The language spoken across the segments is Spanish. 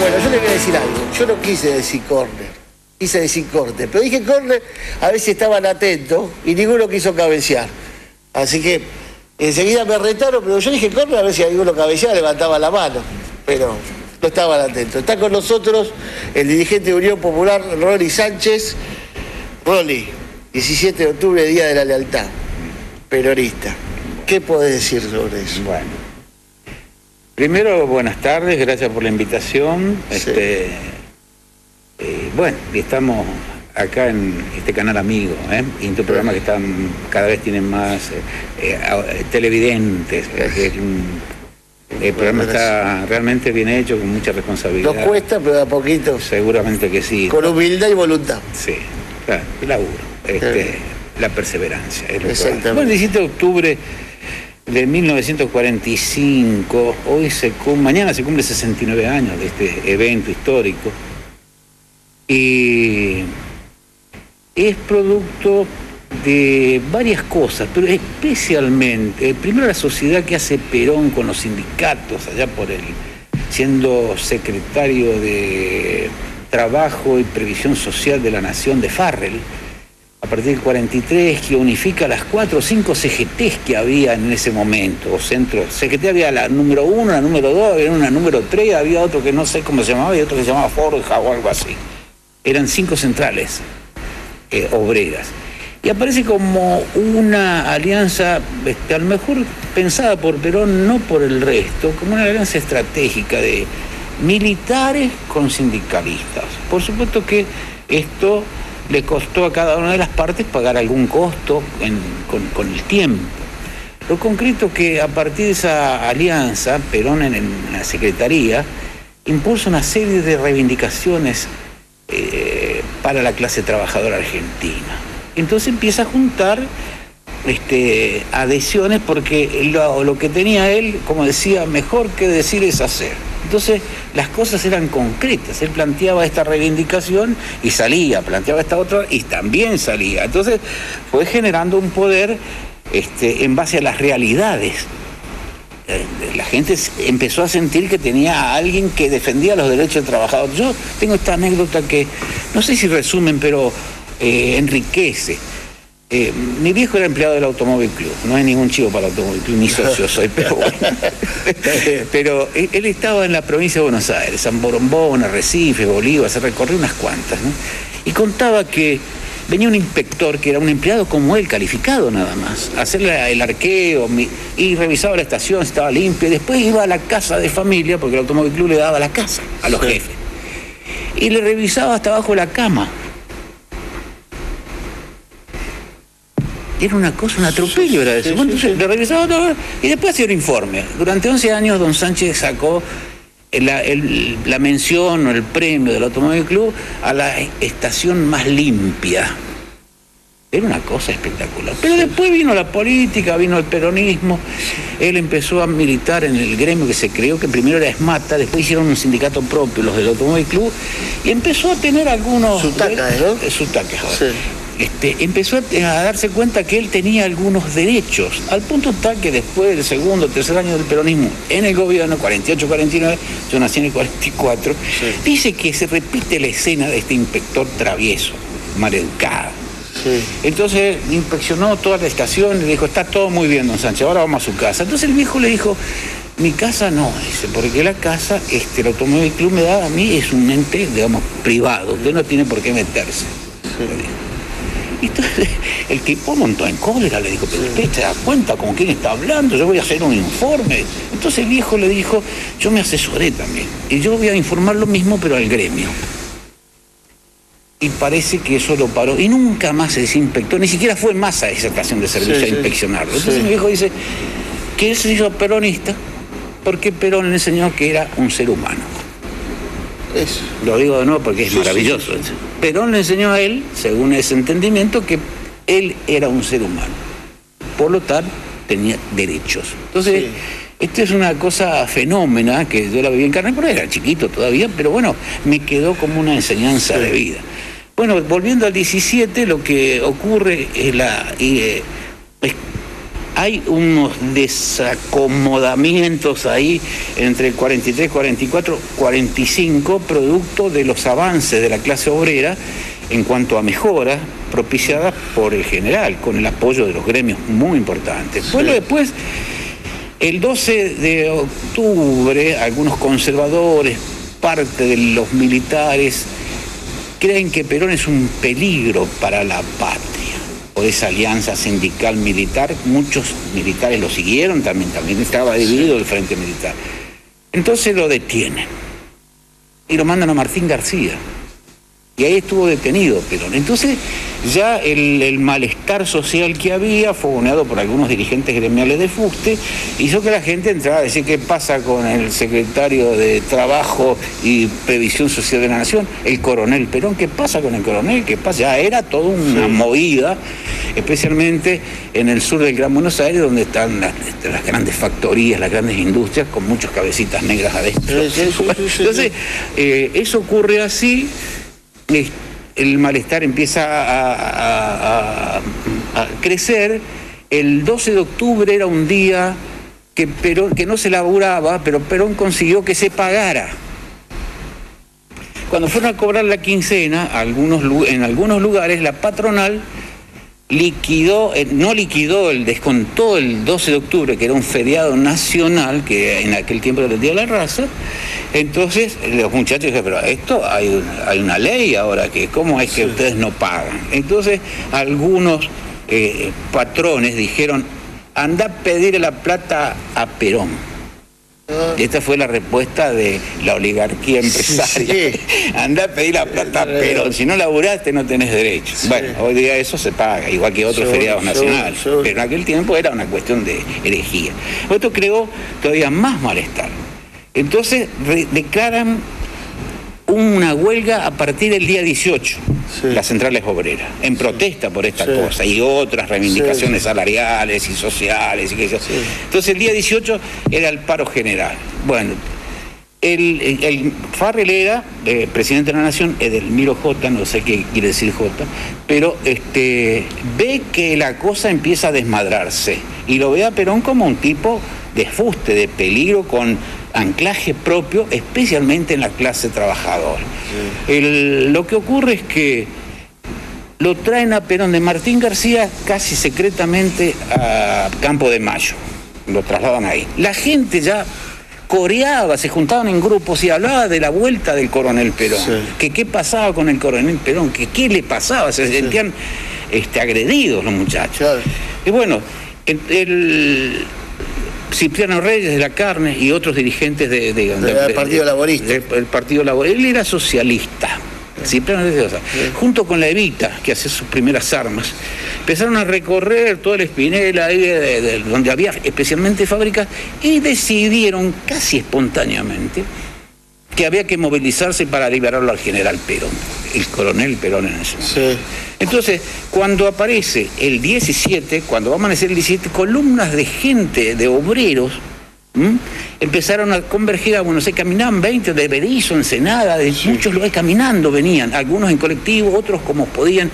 Bueno, yo le voy a decir algo. Yo no quise decir córner. Quise decir corte. Pero dije córner, a ver si estaban atentos y ninguno quiso cabecear. Así que enseguida me retaron, pero yo dije córner a ver si alguno cabeceaba, levantaba la mano. Pero no estaban atentos. Está con nosotros el dirigente de Unión Popular, Rolly Sánchez. Rolly, 17 de octubre, Día de la Lealtad. Peronista. ¿Qué podés decir sobre eso? Bueno. Primero, buenas tardes, gracias por la invitación. Sí. Bueno, estamos acá en este canal amigo, y en tu programa que cada vez tienen más televidentes. El programa está realmente bien hecho, con mucha responsabilidad. Nos cuesta, pero de a poquito. Seguramente que sí. Con humildad y voluntad. Sí, claro, el laburo, la perseverancia. Exactamente. Bueno, el 17 de octubre de 1945, mañana se cumple 69 años de este evento histórico. Y es producto de varias cosas, pero especialmente, primero la sociedad que hace Perón con los sindicatos, allá por él, siendo secretario de Trabajo y Previsión Social de la Nación de Farrell, a partir del 43, que unifica las 4 o 5 CGTs que había en ese momento, o centros. CGT había la número 1, la número 2, había una número 3, había otro que no sé cómo se llamaba, y otro que se llamaba Forja o algo así. Eran 5 centrales obreras. Y aparece como una alianza, a lo mejor pensada por Perón, no por el resto, como una alianza estratégica de militares con sindicalistas. Por supuesto que esto le costó a cada una de las partes pagar algún costo con el tiempo. Lo concreto que a partir de esa alianza, Perón en la Secretaría impulsa una serie de reivindicaciones para la clase trabajadora argentina. Entonces empieza a juntar adhesiones porque lo que tenía él, como decía, mejor que decir es hacer. Entonces las cosas eran concretas. Él planteaba esta reivindicación y salía, planteaba esta otra y también salía. Entonces fue generando un poder en base a las realidades. La gente empezó a sentir que tenía a alguien que defendía los derechos del trabajador. Yo tengo esta anécdota que, no sé si resumen, pero enriquece. Mi viejo era empleado del Automóvil Club, no hay ningún chivo para el Automóvil Club, ni socio soy, pero bueno. Pero él estaba en la provincia de Buenos Aires, San Borombón, Arrecife, Bolívar, se recorrió unas cuantas, ¿no? Y contaba que venía un inspector que era un empleado como él, calificado nada más, a hacerle el arqueo y revisaba la estación, estaba limpia, y después iba a la casa de familia, porque el Automóvil Club le daba la casa a los jefes, y le revisaba hasta abajo la cama. Era una cosa, un atropello, era eso. Bueno, entonces le revisaba todo y después hacía un informe. Durante 11 años don Sánchez sacó la mención o el premio del Automóvil Club a la estación más limpia. Era una cosa espectacular. Pero después vino la política, vino el peronismo. Él empezó a militar en el gremio que se creó, que primero era ESMATA, después hicieron un sindicato propio, los del Automóvil Club, y empezó a tener algunos... Sutacas, ¿no? Sutacas, Sí. Empezó a darse cuenta que él tenía algunos derechos, al punto tal que después del segundo o tercer año del peronismo en el gobierno, 48-49, yo nací en el 44, sí, dice que se repite la escena de este inspector travieso, maleducado. Sí. Entonces inspeccionó toda la estación y le dijo, está todo muy bien, don Sánchez, ahora vamos a su casa. Entonces el viejo le dijo, mi casa no, dice, porque la casa, el Automóvil Club me da a mí, es un ente, digamos, privado, usted no tiene por qué meterse. Sí. Y entonces el tipo montó en cólera, le dijo, pero usted se da cuenta con quién está hablando, yo voy a hacer un informe. Entonces el viejo le dijo, yo me asesoré también, y yo voy a informar lo mismo, pero al gremio. Y parece que eso lo paró, y nunca más se desinspectó, ni siquiera fue más a esa estación de servicio a inspeccionarlo. Entonces mi viejo dice que él se hizo peronista porque Perón le enseñó que era un ser humano. Eso. Lo digo de nuevo porque es maravilloso. Sí. Perón le enseñó a él, según ese entendimiento, que él era un ser humano. Por lo tanto, tenía derechos. Entonces, esto es una cosa fenómena que yo la viví en carne, pero era chiquito todavía, pero bueno, me quedó como una enseñanza de vida. Bueno, volviendo al 17, lo que ocurre es hay unos desacomodamientos ahí entre el 43, 44, 45, producto de los avances de la clase obrera en cuanto a mejoras propiciadas por el general, con el apoyo de los gremios muy importantes. Bueno, después, el 12 de octubre, algunos conservadores, parte de los militares, creen que Perón es un peligro para la patria, por esa alianza sindical-militar. Muchos militares lo siguieron, también estaba dividido el frente militar. Entonces lo detienen y lo mandan a Martín García. Y ahí estuvo detenido Perón. Entonces ya el malestar social que había, fogoneado por algunos dirigentes gremiales de fuste, hizo que la gente entrara a decir qué pasa con el secretario de Trabajo y Previsión Social de la Nación, el coronel Perón, qué pasa con el coronel, qué pasa. Ya era toda una movida, especialmente en el sur del Gran Buenos Aires, donde están las grandes factorías, las grandes industrias, con muchos cabecitas negras adentro. Entonces, eso ocurre así. El malestar empieza a crecer. El 12 de octubre era un día que no se laburaba, pero Perón consiguió que se pagara. Cuando fueron a cobrar la quincena, en algunos lugares la patronal descontó el 12 de octubre, que era un feriado nacional, que en aquel tiempo era el Día de la Raza. Entonces los muchachos dijeron, pero esto hay una ley ahora, que ¿cómo es que ustedes no pagan? Entonces algunos patrones dijeron, anda a pedir la plata a Perón. Esta fue la respuesta de la oligarquía empresaria. Anda a pedir la plata a Perón, si no laburaste no tenés derecho. Bueno, hoy día eso se paga, igual que otros feriados nacionales, pero en aquel tiempo era una cuestión de herejía. Esto creó todavía más malestar. Entonces declaran una huelga a partir del día 18, las centrales obreras, en protesta por esta cosa y otras reivindicaciones salariales y sociales. Entonces el día 18 era el paro general. Bueno, el Farrell era presidente de la Nación, Edelmiro J, no sé qué quiere decir J, pero ve que la cosa empieza a desmadrarse y lo ve a Perón como un tipo de fuste, de peligro, con anclaje propio, especialmente en la clase trabajadora. Lo que ocurre es que lo traen a Perón de Martín García casi secretamente a Campo de Mayo, lo trasladan ahí. La gente ya coreaba, se juntaban en grupos y hablaba de la vuelta del coronel Perón, que qué pasaba con el coronel Perón, que qué le pasaba, se sentían agredidos los muchachos. Y bueno, Cipriano Reyes de la Carne y otros dirigentes del Partido Laborista. El Partido Laborista. Él era socialista. Cipriano Reyes, junto con la Evita, que hacía sus primeras armas, empezaron a recorrer toda la Espinela, donde había especialmente fábricas, y decidieron casi espontáneamente que había que movilizarse para liberarlo al general Perón, el coronel Perón en ese momento. Entonces, cuando aparece el 17, cuando va a amanecer el 17, columnas de gente, de obreros, empezaron a converger a Buenos Aires, caminaban 20 de Berizo, Ensenada, de muchos lugares caminando venían, algunos en colectivo, otros como podían.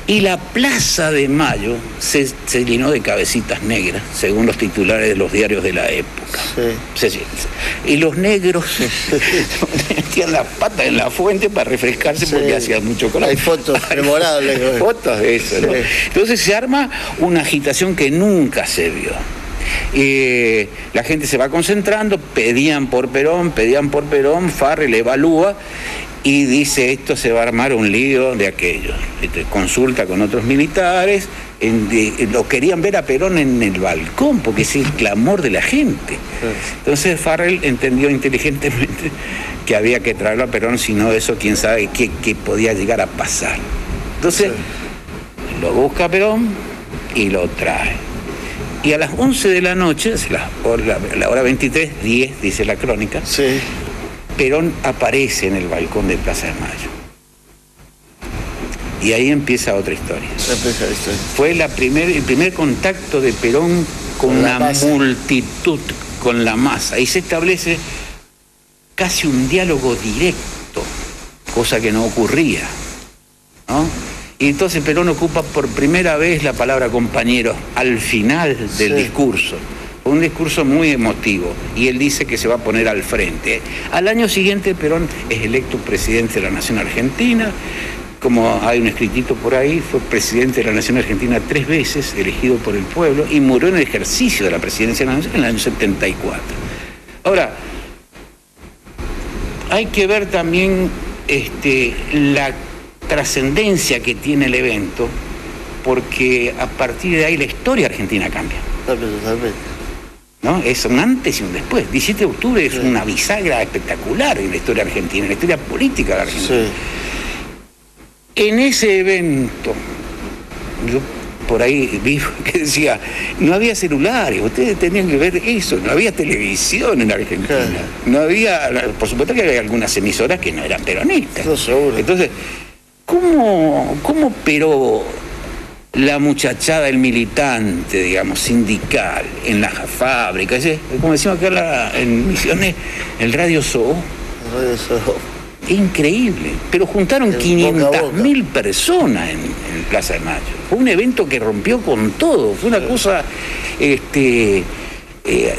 Y la Plaza de Mayo se llenó de cabecitas negras, según los titulares de los diarios de la época. Y los negros metían las patas en la fuente para refrescarse porque hacía mucho calor. Hay fotos memorables. Hay fotos de eso, ¿no? Entonces se arma una agitación que nunca se vio. La gente se va concentrando, pedían por Perón, Farrell evalúa y dice, esto se va a armar un lío de aquello. Consulta con otros militares, lo querían ver a Perón en el balcón, porque es el clamor de la gente. Entonces Farrell entendió inteligentemente que había que traerlo a Perón, si no eso, quién sabe qué podía llegar a pasar. Entonces lo busca Perón y lo trae. Y a las 11 de la noche, la hora 23:10, dice la crónica, Perón aparece en el balcón de Plaza de Mayo. Y ahí empieza otra historia. Fue el primer contacto de Perón con la multitud, con la masa. Y se establece casi un diálogo directo, cosa que no ocurría, ¿no? Y entonces Perón ocupa por primera vez la palabra compañeros al final del discurso. Fue un discurso muy emotivo y él dice que se va a poner al frente. Al año siguiente Perón es electo presidente de la Nación Argentina. Como hay un escritito por ahí, fue presidente de la Nación Argentina 3 veces, elegido por el pueblo, y murió en el ejercicio de la presidencia de la Nación en el año 74. Ahora, hay que ver también la trascendencia que tiene el evento, porque a partir de ahí la historia argentina cambia. Totalmente. ¿No? Es un antes y un después. 17 de octubre es una bisagra espectacular en la historia argentina, en la historia política de la Argentina. Sí. En ese evento, yo por ahí vi que decía, no había celulares, ustedes tenían que ver eso, no había televisión en Argentina, claro. No había, por supuesto que había algunas emisoras que no eran peronistas. No, seguro. Entonces, ¿cómo operó la muchachada, el militante, digamos, sindical, en las fábricas? Como decimos acá en Misiones, el Radio Zoo. El Radio Zoo. Increíble, pero juntaron 500.000 personas en Plaza de Mayo. Fue un evento que rompió con todo, fue una cosa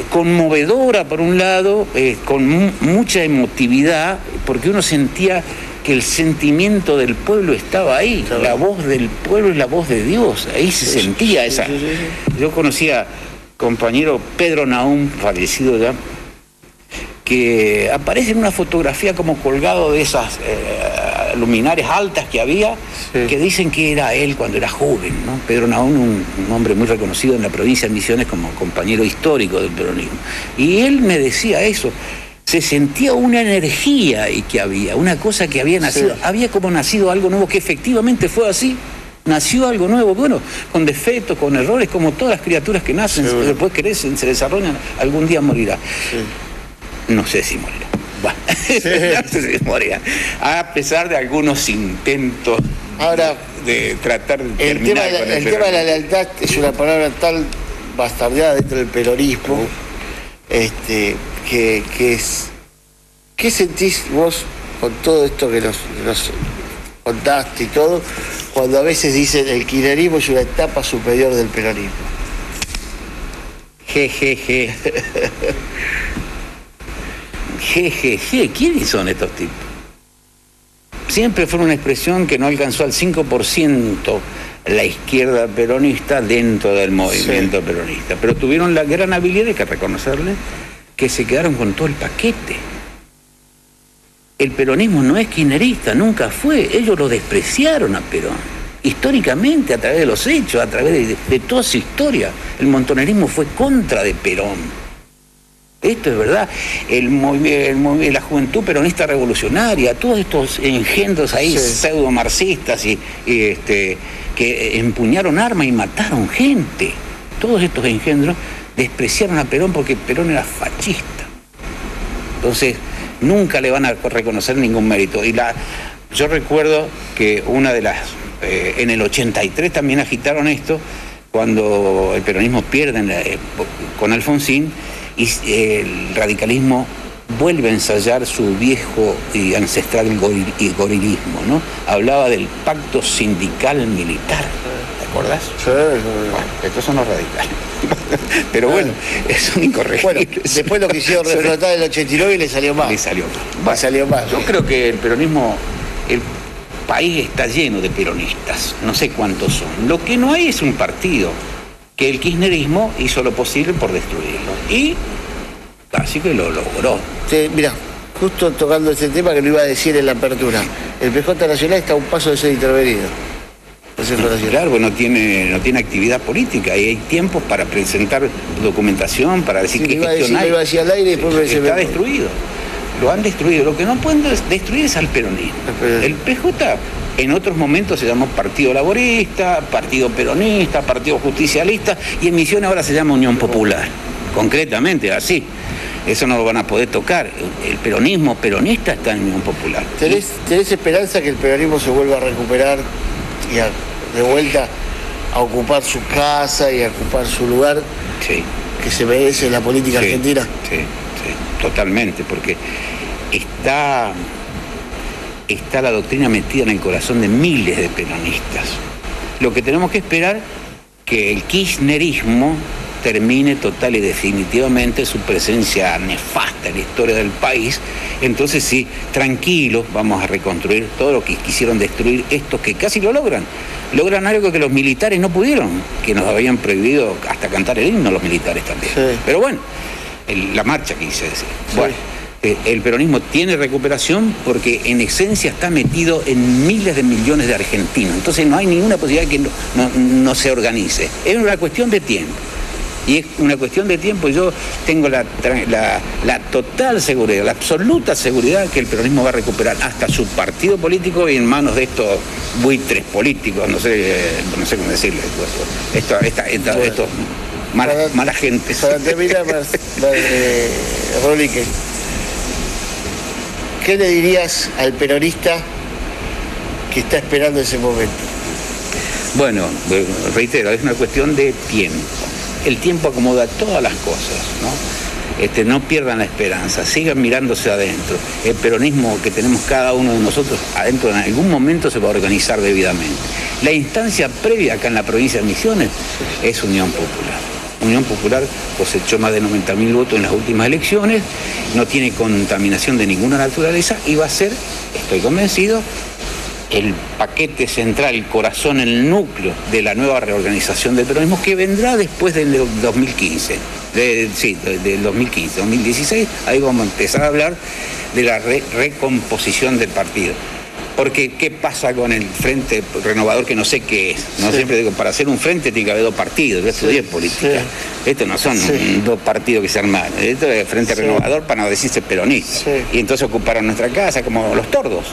conmovedora por un lado, con mucha emotividad, porque uno sentía que el sentimiento del pueblo estaba ahí, claro. La voz del pueblo es la voz de Dios, ahí se sentía esa. Sí. Yo conocía compañero Pedro Nahum, fallecido ya, que aparece en una fotografía como colgado de esas luminarias altas que había, que dicen que era él cuando era joven, ¿no? Pedro Nahum, un hombre muy reconocido en la provincia de Misiones como compañero histórico del peronismo. Y él me decía eso, se sentía una energía y que había, una cosa que había nacido, había como nacido algo nuevo, que efectivamente fue así. Nació algo nuevo, bueno, con defectos, con errores, como todas las criaturas que nacen, después crecen, se desarrollan, algún día morirá. No sé si morirá. Bueno, no sé si morirá. A pesar de algunos intentos ahora, de tratar de terminar con el tema de la lealtad es una palabra tan bastardeada dentro del peronismo, que es... ¿Qué sentís vos con todo esto que nos contaste y todo, cuando a veces dicen el kirchnerismo es una etapa superior del peronismo? Jejeje. Jejeje, ¿quiénes son estos tipos? Siempre fue una expresión que no alcanzó al 5% la izquierda peronista dentro del movimiento peronista, pero tuvieron la gran habilidad, hay que reconocerle, que se quedaron con todo el paquete. El peronismo no es kirchnerista, nunca fue, ellos lo despreciaron a Perón, históricamente, a través de los hechos, a través de toda su historia. El montonerismo fue contra de Perón. Esto es verdad, la juventud peronista revolucionaria, todos estos engendros ahí pseudo-marxistas que empuñaron armas y mataron gente, todos estos engendros despreciaron a Perón porque Perón era fascista. Entonces, nunca le van a reconocer ningún mérito. Yo recuerdo que una de las... en el 83 también agitaron esto, cuando el peronismo pierde con Alfonsín, y el radicalismo vuelve a ensayar su viejo y ancestral gorilismo, ¿no? Hablaba del pacto sindical militar, ¿te acordás? Sí. Bueno, estos son los radicales. Pero bueno, son incorregibles. Bueno, después lo quisieron reflotar en el 89 y le salió mal. Le salió mal. Yo creo que el peronismo, el país está lleno de peronistas, no sé cuántos son. Lo que no hay es un partido, que el kirchnerismo hizo lo posible por destruirlo. Y casi que lo logró. Sí, mira, justo tocando ese tema que lo iba a decir en la apertura, el PJ Nacional está a un paso de ser intervenido. Claro, no tiene actividad política y hay tiempos para presentar documentación, para decir que gestión hay. Iba a decir al aire y después está destruido. Lo han destruido. Lo que no pueden destruir es al peronismo. El PJ en otros momentos se llamó Partido Laborista, Partido Peronista, Partido Justicialista, y en Misiones ahora se llama Unión Popular. Concretamente, así. Eso no lo van a poder tocar. El peronismo peronista está en Unión Popular. ¿Tenés esperanza que el peronismo se vuelva a recuperar y de vuelta a ocupar su casa y a ocupar su lugar que se merece en la política argentina? Sí, totalmente, porque está la doctrina metida en el corazón de miles de peronistas. Lo que tenemos que esperar que el kirchnerismo termine total y definitivamente su presencia nefasta en la historia del país. Entonces sí, tranquilos, vamos a reconstruir todo lo que quisieron destruir estos que casi lo logran. Logran algo que los militares no pudieron, que nos habían prohibido hasta cantar el himno los militares también. Sí. Pero bueno, la marcha quise decir. Sí. Bueno, el peronismo tiene recuperación porque en esencia está metido en miles de millones de argentinos. Entonces no hay ninguna posibilidad que no se organice. Es una cuestión de tiempo. Y es una cuestión de tiempo. Yo tengo la total seguridad, la absoluta seguridad que el peronismo va a recuperar hasta su partido político y en manos de estos buitres políticos, no sé cómo decirle, estos mala gente. Para terminar, Rolique, ¿qué le dirías al peronista que está esperando ese momento? Bueno, reitero, es una cuestión de tiempo. El tiempo acomoda todas las cosas, ¿no? No pierdan la esperanza, sigan mirándose adentro. El peronismo que tenemos cada uno de nosotros adentro en algún momento se va a organizar debidamente. La instancia previa acá en la provincia de Misiones es Unión Popular. Unión Popular cosechó más de 90.000 votos en las últimas elecciones, no tiene contaminación de ninguna naturaleza y va a ser, estoy convencido, el paquete central, el corazón, el núcleo de la nueva reorganización del peronismo que vendrá después del 2015. Del 2015, 2016, ahí vamos a empezar a hablar de la recomposición del partido. Porque, ¿qué pasa con el Frente Renovador que no sé qué es? No siempre digo, para hacer un frente tiene que haber dos partidos. Yo estudié política. Estos no son dos partidos que se armaron. Esto es el Frente Renovador para no decirse peronista. Y entonces ocuparon nuestra casa como los tordos.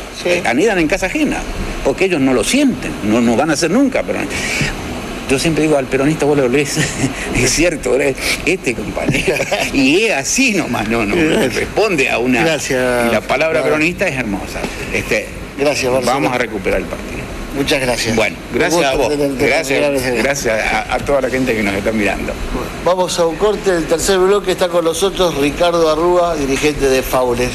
Anidan en casa ajena. Porque ellos no lo sienten. No van a ser nunca peronistas. Yo siempre digo al peronista, vos lo lees, es cierto, compañero. Y es así nomás, no responde a una... Gracias. Y la palabra peronista es hermosa. Gracias, Marcelo. Vamos a recuperar el partido. Muchas gracias. Bueno, gracias a vos. Gracias a toda la gente que nos está mirando. Vamos a un corte. El tercer bloque está con nosotros Ricardo Arrúa, dirigente de Faules.